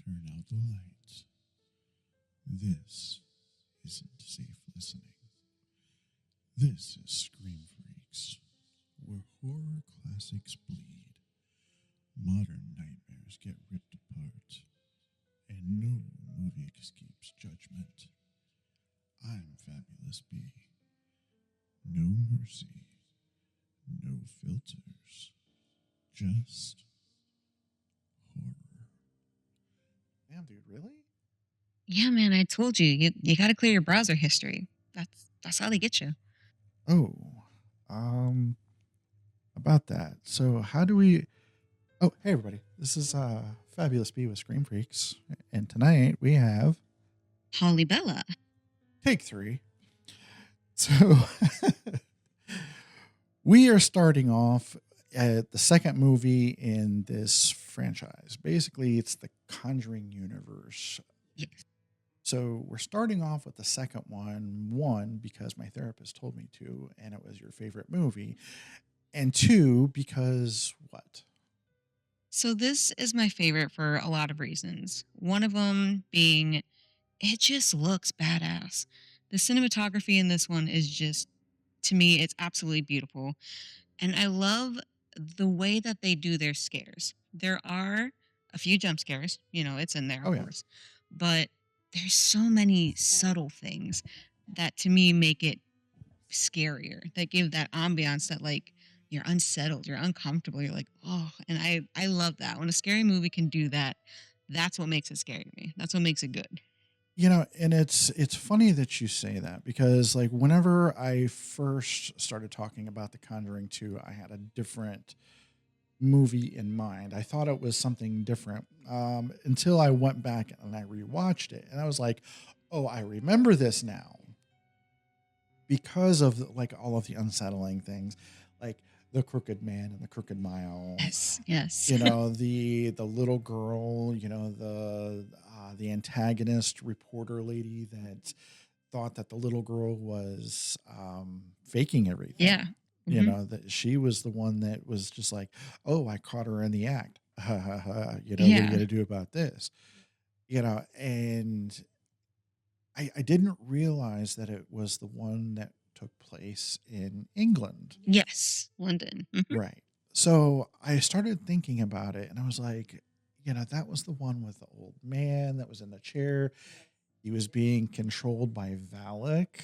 Turn out the lights. This isn't safe listening. This is Scream Freaks, where horror classics bleed, modern nightmares get ripped apart, and no movie escapes judgment. I'm Fabulous B. No mercy, no filters, just horror. Damn, dude, really? Yeah, man, I told you, you got to clear your browser history. That's how they get you. Oh, um, about that. So how do we? Oh, hey everybody, this is Fabulous B with Scream Freaks, and tonight we have Holly Bella. take 3. So we are starting off at the second movie in this franchise. Basically, it's the Conjuring Universe. Yes. So we're starting off with the second one, because my therapist told me to, and it was your favorite movie. And 2, because what? So this is my favorite for a lot of reasons. One of them being it just looks badass. The cinematography in this one is just, to me, it's absolutely beautiful. And I love the way that they do their scares. There are a few jump scares, it's in there, Oh, of yeah. course. But there's so many subtle things that to me make it scarier, that give that ambiance that, like, you're unsettled, you're uncomfortable, you're like, oh, and I love that. When a scary movie can do that, that's what makes it scary to me. That's what makes it good. And it's funny that you say that, because like whenever I first started talking about The Conjuring 2, I had a different movie in mind. I thought it was something different, until I went back and I rewatched it, and I was like, oh, I remember this now, because of like all of the unsettling things, like the Crooked Man and the Crooked Mile. Yes. The little girl, the antagonist reporter lady that thought that the little girl was faking everything. Yeah. Mm-hmm. That she was the one that was just like, oh, I caught her in the act. Ha ha ha. What are you Yeah. gonna do about this? And I didn't realize that it was the one that took place in England. Yes. London. Mhm. Right. So I started thinking about it, and I was like, that was the one with the old man that was in the chair. He was being controlled by Valak.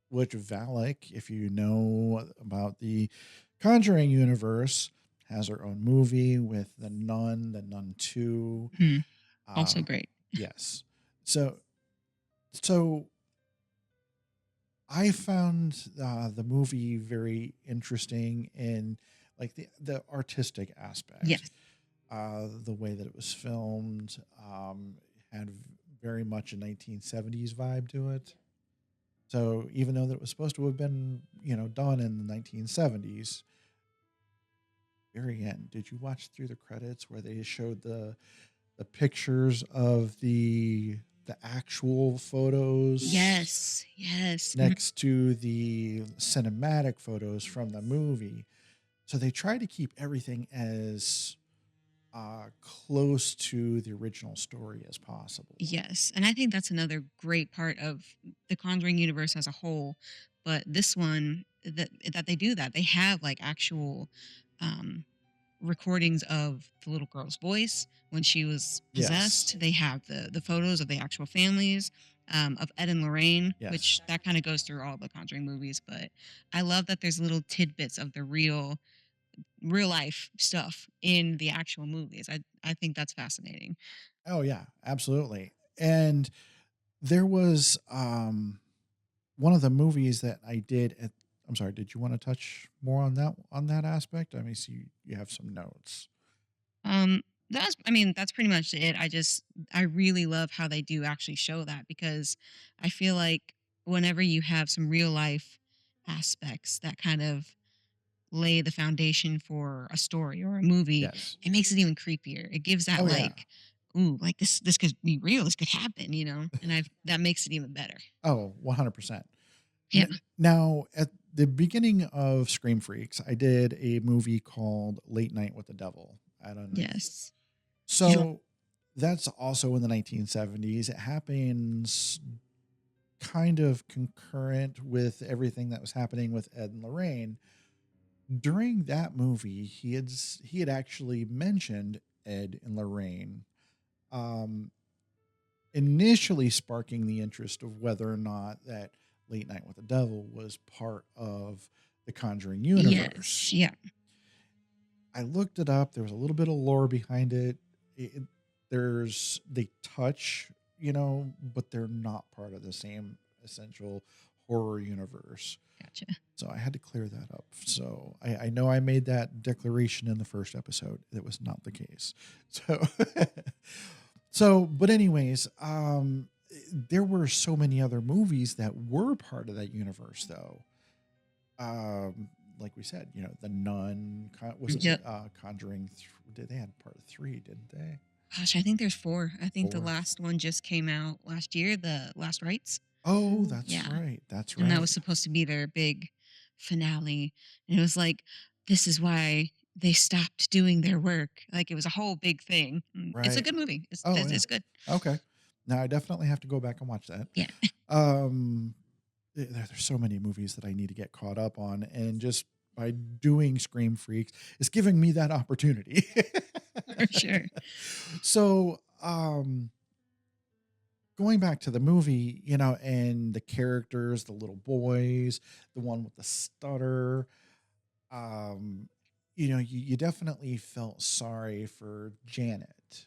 Which Valak, if you know about the Conjuring Universe, has her own movie with the Nun 2. Mhm. Also great. Yes. So I found the movie very interesting in like the artistic aspect. Yes. The way that it was filmed had very much a 1970s vibe to it. So even though that it was supposed to have been, done in the 1970s, very end, did you watch through the credits where they showed the pictures of the actual photos? Yes. Yes. Next to the cinematic photos from the movie. So they try to keep everything as close to the original story as possible. Yes. And I think that's another great part of the Conjuring universe as a whole. But this one, that they do that. They have like actual um, recordings of the little girl's voice when she was possessed. Yes. They have the photos of the actual families, of Ed and Lorraine, Yes. which that kind of goes through all the Conjuring movies. But I love that there's little tidbits of the real life stuff in the actual movies. I think that's fascinating. Oh yeah, absolutely. And there was one of the movies that I did at I'm sorry, did you want to touch more on that aspect? I mean, see you have some notes. Um, that's pretty much it. I really love how they do actually show that, because I feel like whenever you have some real life aspects that kind of lay the foundation for a story or a movie, Yes. it makes it even creepier. It gives that Oh yeah. like, ooh, like this could be real. This could happen. And that makes it even better. Oh, 100%. Yeah. Now, at the beginning of Scream Freaks, I did a movie called Late Night with the Devil. I don't know. Yes. So that's also in the 1970s. It happens kind of concurrent with everything that was happening with Ed and Lorraine. During that movie, he had actually mentioned Ed and Lorraine, um, initially sparking the interest of whether or not that Late Night with the Devil was part of the Conjuring Yes. universe. Yeah. I looked it up. There was a little bit of lore behind it. They touch, but they're not part of the same essential horror universe. Gotcha. So I had to clear that up. So I know I made that declaration in the first episode. It was not the case. So, but anyways, there were so many other movies that were part of that universe, though. Like we said, The Nun was it Yep. Conjuring. Did they had part 3? Didn't they? Gosh, I think there's 4. I think the 4. last one just came out last year, The Last Rites. Oh, that's Yeah. right. That's And that right. was supposed to be their big finale. And it was like, this is why they stopped doing their work. Like it was a whole big thing. It's a Right. good movie. It's Oh it's, yeah. it's good. Okay. Now I definitely have to go back and watch that. Yeah. Um, there's so many movies that I need to get caught up on, and just by doing Scream Freaks, it's giving me that opportunity. For sure. So, going back to the movie, and the characters, the little boys, the one with the stutter, um, you definitely felt sorry for Janet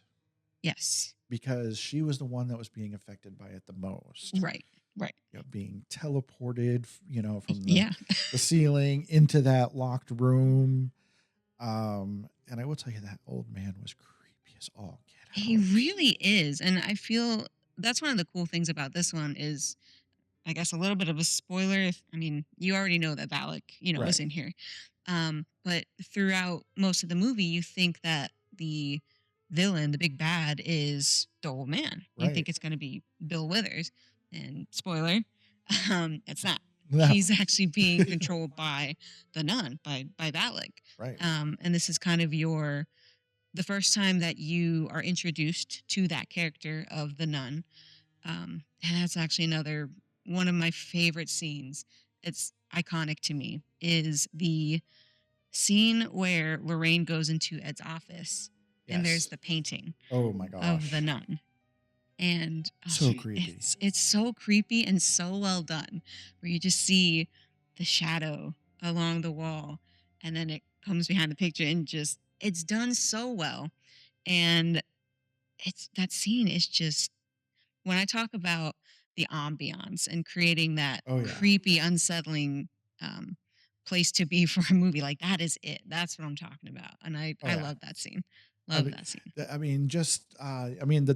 Yes. because she was the one that was being affected by it the most. Right. Right. Being teleported, from Yeah. the ceiling into that locked room. And I will tell you that old man was creepy as all get He out. really is. And I feel that's one of the cool things about this one is I guess a little bit of a spoiler. I mean, you already know that Valak, is Right, in here. But throughout most of the movie, you think that the villain, the big bad, is the old man. You right. think it's going to be Bill Withers, and spoiler, it's not. No. He's actually being controlled by the nun, by Valak. Right. And this is kind of the first time that you are introduced to that character of the nun. And that's actually another one of my favorite scenes. It's iconic to me. Is the scene where Lorraine goes into Ed's office and there's Yes. the painting Oh my of the gosh. nun. And So creepy. it's so creepy and so well done, where you just see the shadow along the wall, and then it comes behind the picture, and just it's done so well. And it's that scene is just when I talk about the ambiance and creating that Oh yeah. creepy, unsettling um, place to be for a movie, like that is it. That's what I'm talking about, and Oh I yeah. love that scene. I Love mean, that scene.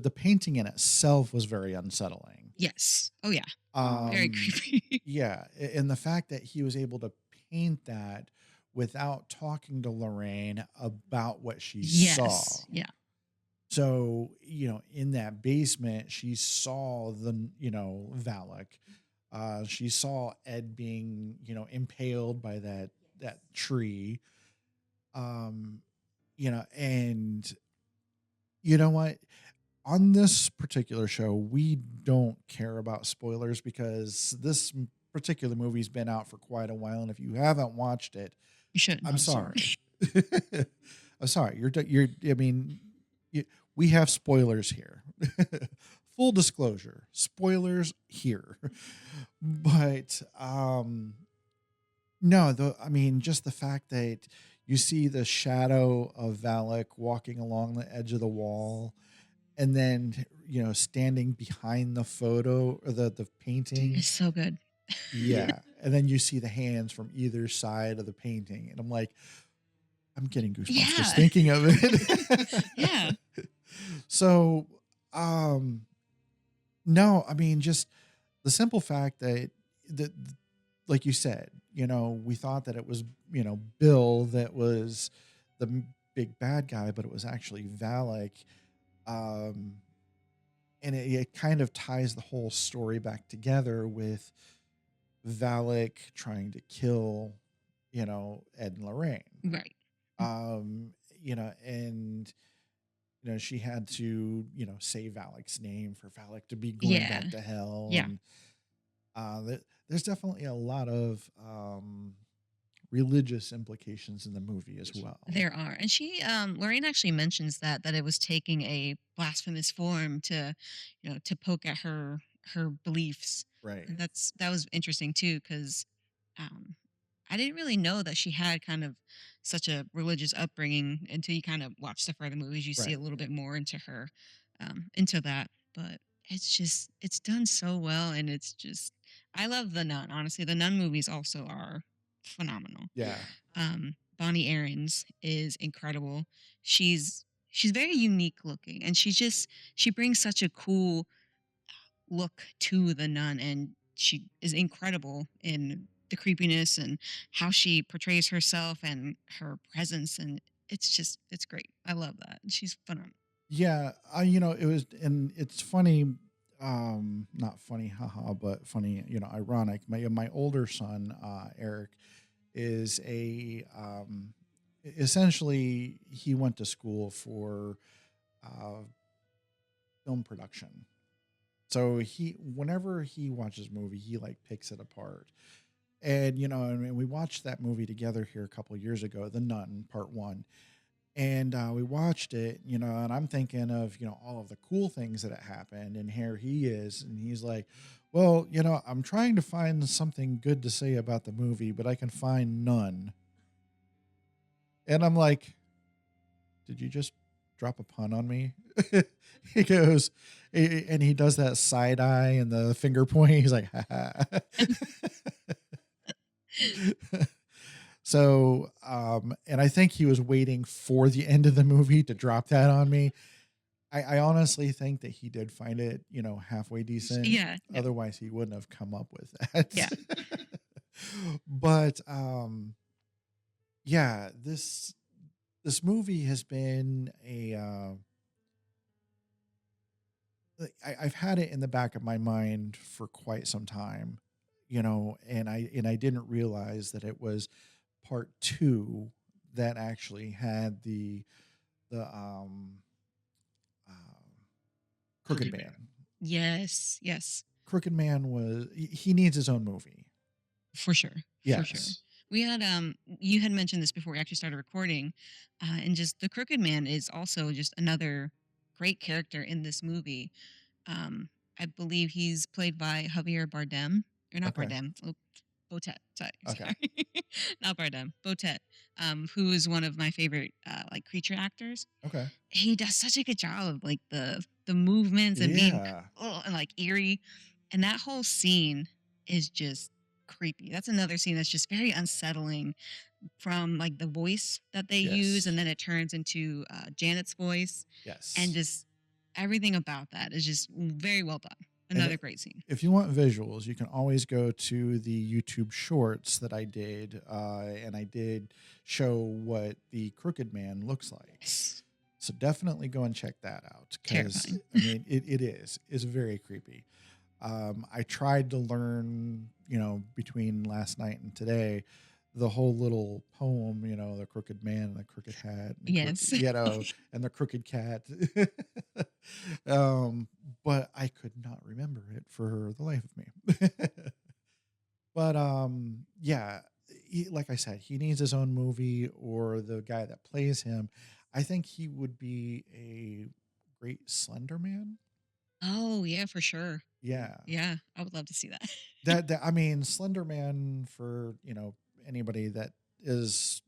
the painting in itself was very unsettling. Yes. Oh yeah. Very Um, creepy. yeah, and the fact that he was able to paint that without talking to Lorraine about what she saw. Yes. Yeah. So, in that basement, she saw Valak. She saw Ed being, impaled by that tree. Um, and you know what? On this particular show, we don't care about spoilers because this particular movie's been out for quite a while, and if you haven't watched it, You shouldn't. I'm sorry. I'm sorry. I mean, we have spoilers here. Full disclosure, spoilers here. But no, just the fact that you see the shadow of Valak walking along the edge of the wall, and then standing behind the photo or the painting. It's so good. Yeah, and then you see the hands from either side of the painting, and I'm like, I'm getting goosebumps just Yeah. thinking of it. Yeah. So, no, just the simple fact that, like you said, we thought that it was, Bill that was the big bad guy, but it was actually Valak. Um, and it kind of ties the whole story back together with Valak trying to kill, Ed and Lorraine. Right. Um, and she had to, say Valak's name for Valak to be going Yeah. back to hell. Yeah. And there's definitely a lot of religious implications in the movie as well. There are. And Lorraine actually mentions that it was taking a blasphemous form to, to poke at her beliefs. Right. And that was interesting too, because um, I didn't really know that she had kind of such a religious upbringing until you kind of watch the further movies. You see Right. a little bit more into her, into that. But it's done so well, and it's just I love the Nun. Honestly, the Nun movies also are phenomenal. Yeah. Bonnie Aarons is incredible. She's very unique looking, and she brings such a cool look to the Nun, and she is incredible in the creepiness and how she portrays herself and her presence, and it's great. I love that. She's phenomenal. Yeah. It was, and it's funny, not funny, haha, but funny, ironic. My older son, Eric, is essentially he went to school for uh, film production. So whenever he watches a movie, he like picks it apart. And I mean, we watched that movie together here a couple of years ago, The Nun Part One, and we watched it, and I'm thinking of all of the cool things that had happened, and here he is, and he's like, "Well, I'm trying to find something good to say about the movie, but I can find none." And I'm like, "Did you just drop a pun on me?" He goes, and he does that side eye and the finger point. He's like, "Ha ha." So, and I think he was waiting for the end of the movie to drop that on me. I honestly think that he did find it, halfway decent. Yeah, no, Otherwise, he wouldn't have come up with yeah, that. But yeah, this movie has been I've had it in the back of my mind for quite some time, and I didn't realize that it was part two that actually had the uh, Crooked Man. yes, yes. Crooked Man he needs his own movie. For sure. For sure. Yes. We had you had mentioned this before we actually started recording, and just the Crooked Man is also just another great character in this movie. Um, I believe he's played by Javier Bardem, or not Okay. Bardem, Botet. Sorry, Okay. sorry, not Bardem, Botet, who is one of my favorite like creature actors. Okay. He does such a good job of like the movements and being Yeah. and like eerie, and that whole scene is just creepy. That's another scene that's just very unsettling, from like the voice that they use, and Yes. then it turns into Janet's voice, and Yes. just everything about that is just very well done. And Another great scene. if you want visuals, you can always go to the YouTube shorts that I did, and I did show what the Crooked Man looks like. Yes. So definitely go and check that out, because Terrifying. I mean it's very creepy. I tried to learn, between last night and today, the whole little poem, the Crooked Man and the Crooked Hat, and Yes. and the Crooked Cat. But I could not remember it for the life of me. But yeah, like I said, he needs his own movie, or the guy that plays him. I think he would be a great Slender Man. Oh yeah, for sure. Yeah. Yeah, I would love to see that. That I mean, Slender Man, for anybody that is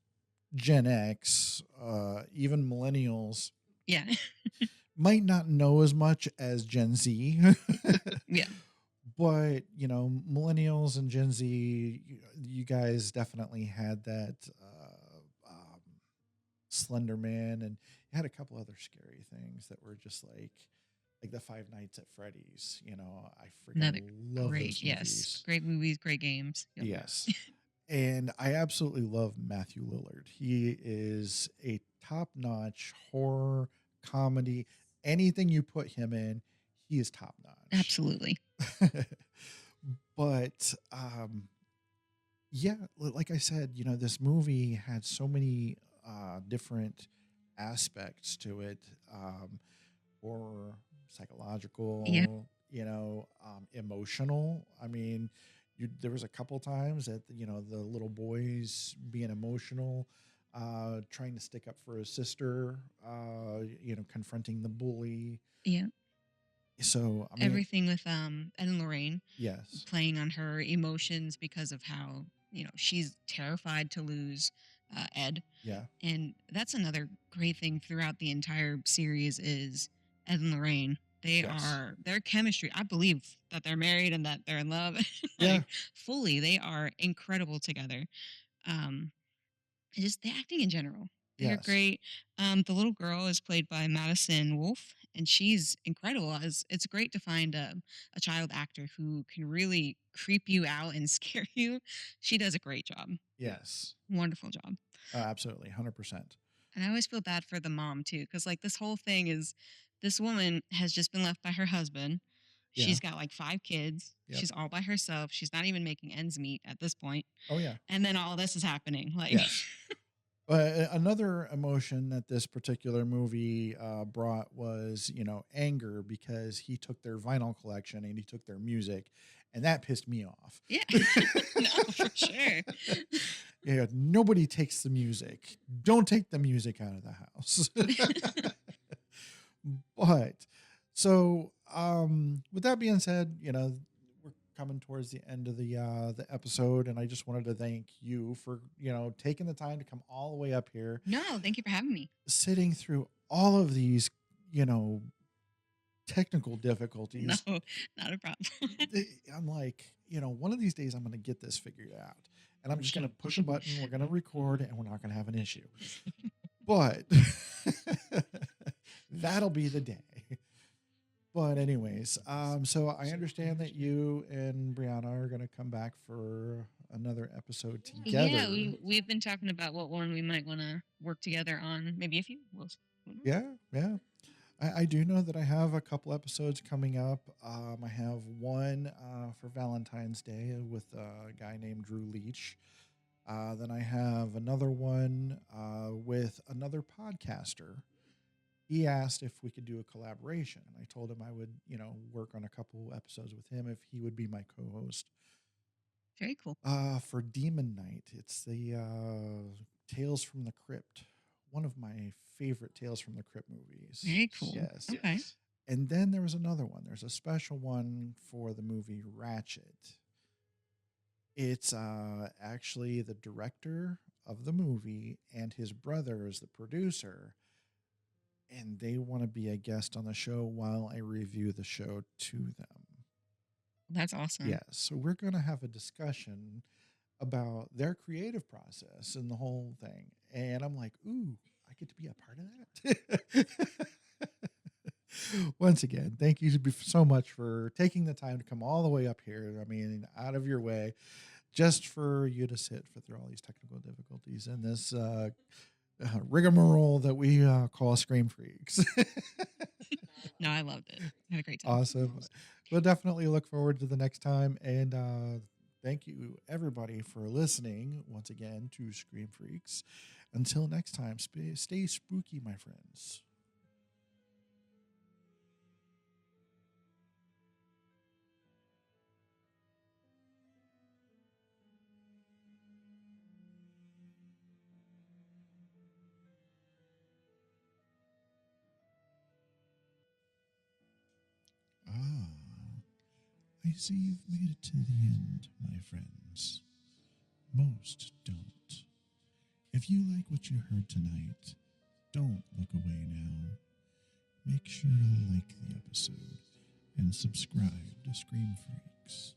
Gen X, even millennials Yeah. might not know as much as Gen Z. Yeah. But millennials and Gen Z, you guys definitely had that Slender Man, and you had a couple other scary things that were just like the Five Nights at Freddy's. I Another freaking love those yes, movies. great movies, great games. Yep. Yes. And I absolutely love Matthew Lillard. He is a top-notch horror, comedy, anything you put him in, he is top-notch. Absolutely. But yeah, like I said, this movie had so many different aspects to it, horror, Yeah. psychological, emotional. I mean, there was a couple times that the little boys being emotional, trying to stick up for his sister, confronting the bully. Yeah. So I mean, Everything with Ed and Lorraine yes, playing on her emotions because of how, she's terrified to lose Ed. yeah, And that's another great thing throughout the entire series is Ed and Lorraine. yes, Their chemistry. I believe that they're married and that they're in love, yeah, like fully. They are incredible together. Um, and just the acting in general, they're yes, great. The little girl is played by Madison Wolfe, and she's incredible. It's great to find a child actor who can really creep you out and scare you. She does a great job. yes, Wonderful job. absolutely, 100%. And I always feel bad for the mom too, because like this whole thing is this woman has just been left by her husband. Yeah, She's got like 5 kids. yep. She's all by herself. She's not even making ends meet at this point. Oh yeah, And then all this is happening. Like, yes. Another emotion that this particular movie brought was, anger because he took their vinyl collection and he took their music, and that pissed me off. yeah, no, for sure. Yeah, nobody takes the music. Don't take the music out of the house. But so, with that being said, we're coming towards the end of the episode, and I just wanted to thank you for taking the time to come all the way up here, No, thank you for having me. sitting through all of these, you know, technical No, difficulties. not a problem. I'm like, one of these days I'm going to get this figured out, and I'm just going to push a button. We're going to record, and we're not going to have an issue. But that'll be the day. But anyways, so I understand that you and Brianna are going to come back for another episode together. Yeah, we've been talking about what one we might want to work together on. Maybe a few. Yeah, yeah. I do know that I have a couple episodes coming up. I have one for Valentine's Day with a guy named Drew Leach. Then I have another one with another podcaster. He asked if we could do a collaboration. I told him I would, work on a couple episodes with him if he would be my co-host. Very cool. For Demon Night, it's the Tales from the Crypt, one of my favorite Tales from the Crypt movies. Very cool. Yes. Okay. And then there was another one. There's a special one for the movie Ratchet. It's actually the director of the movie and his brother is the producer, and they want to be a guest on the show while I review the show to them. That's awesome. Yes. So we're going to have a discussion about their creative process and the whole thing. And I'm like, ooh, I get to be a part of that. Once again, thank you so much for taking the time to come all the way up here. I mean, out of your way, just for you to sit through all these technical difficulties and this rigmarole that we call Scream Freaks. No, I loved it. I had a great time. Awesome. We'll definitely look forward to the next time. And thank you, everybody, for listening once again to Scream Freaks. Until next time, stay spooky, my friends. Ah, I see you've made it to the end, my friends. Most don't. If you like what you heard tonight, don't look away now. Make sure to like the episode and subscribe to Scream Freaks,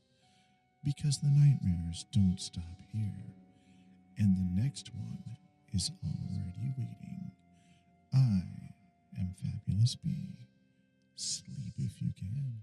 because the nightmares don't stop here, and the next one is already waiting. I am Fabulous B. Sleep if you can.